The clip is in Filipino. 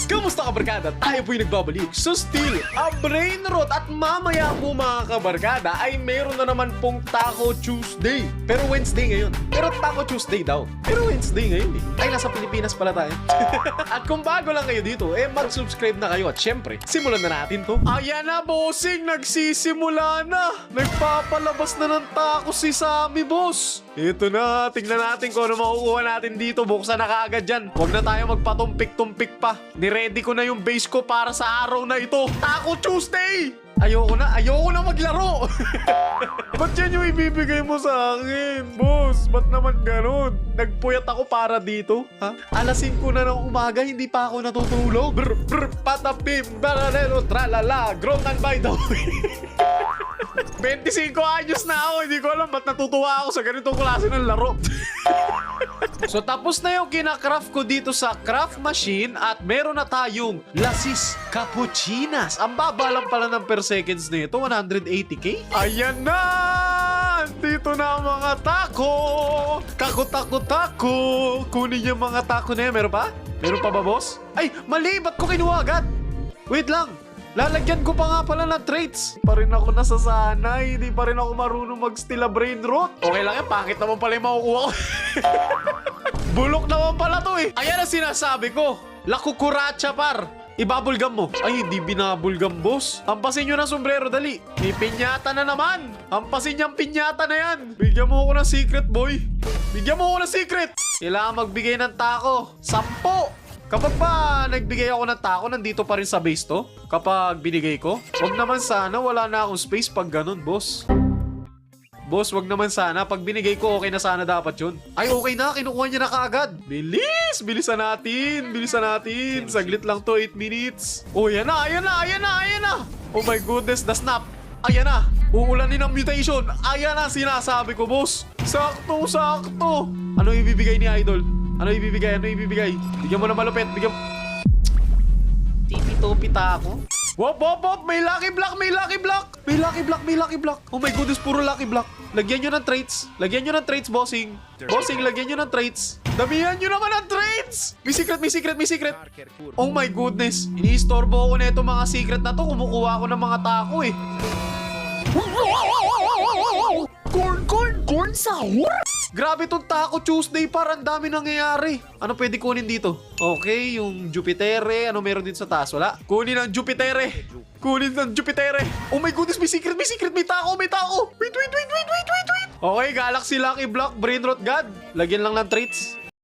Kamusta kabarkada? Tayo po'y nagbabalik sa Still a Brain Rot. At mamaya po mga kabarkada ay meron na naman pong Taco Tuesday. Pero Wednesday ngayon. Pero Taco Tuesday daw. Pero Wednesday ngayon eh. Ay, nasa Pilipinas pala tayo. At kung bago lang kayo dito, mag-subscribe na kayo. At syempre, simulan na natin to. Ayan na, bossing! Nagsisimula na! Nagpapalabas na ng taco si Sammy, boss! Ito na, tingnan natin kung ano makukuha natin dito. Buksan na kaagad dyan. Huwag na tayo magpatumpik-tumpik pa. Niready ko na yung base ko para sa araw na ito. Taco Tuesday! Ayoko na maglaro. Ba't yan yung ibibigay mo sa akin? Boss, ba't naman ganun? Nagpuyat ako para dito, ha? Alas 5 na ng umaga, hindi pa ako natutulog. Patapim, bararero, tralala, grown by the way. 25 anyos na ako, hindi ko alam ba't natutuwa ako sa ganitong klase ng laro. So tapos na yung kinakraft ko dito sa craft machine at meron na tayong Lasis Cappuccinas. Ang baba lang pala ng per seconds nito, 180k. Ayan na! Dito na ang mga taco! Tako. Kunin yung mga taco na yan. Meron pa? Meron pa ba, boss? Ay, mali! Ba't ko kinuha agad? Wait lang. Lalagyan ko pa nga pala ng traits. Hindi pa rin ako nasasanay. Hindi pa rin ako marunong mag-Still a Brain Rot. Okay lang yan. Pangit naman pala yung makukuha ko. Bulok naman pala to eh. Ayan ang sinasabi ko. La cucaracha par. Ibabulgam mo. Ay, hindi binabulgam, boss. Hampasin nyo ng sombrero, dali. May pinyata na naman. Hampasin niyang pinyata na yan. Bigyan mo ako ng secret, boy. Bigyan mo ako ng secret. Kailangan magbigay ng taco. 10. Kapag ba nagbigay ako ng taco, nandito pa rin sa base to? Kapag binigay ko? Wag naman sana, wala na akong space pag ganun, boss. Boss, wag naman sana. Pag binigay ko, okay na sana dapat yun. Ay, okay na. Kinukuha niya na kaagad. Bilis! Bilisan natin. Saglit lang to, 8 minutes. Oh, ayan na. Oh my goodness, the snap. Ayan na. Uulanin ng mutation. Ayan na, sinasabi ko, boss. Sakto. Ano ibibigay ni Idol? Ano ibibigay? Bigyan mo na malupit. Tipi-topi ako. Wop! May lucky block! Oh my goodness, puro lucky block. Lagyan nyo ng traits, bossing. Lagyan nyo ng traits. Damihan nyo naman ng traits! May secret. Oh my goodness. Iniistorbo ako na itong mga secret na to. Kumukuha ako ng mga taco eh. Corn sour? Grabe tong Taco Tuesday, parang dami nangyayari. Ano pwede kunin dito? Okay, yung Jupitere. Ano meron din sa taas? Wala. Kunin ng Jupitere. Oh my goodness, may secret. May taco. Wait. Okay, Galaxy Lucky Block, Brain Rot God. Lagyan lang ng traits.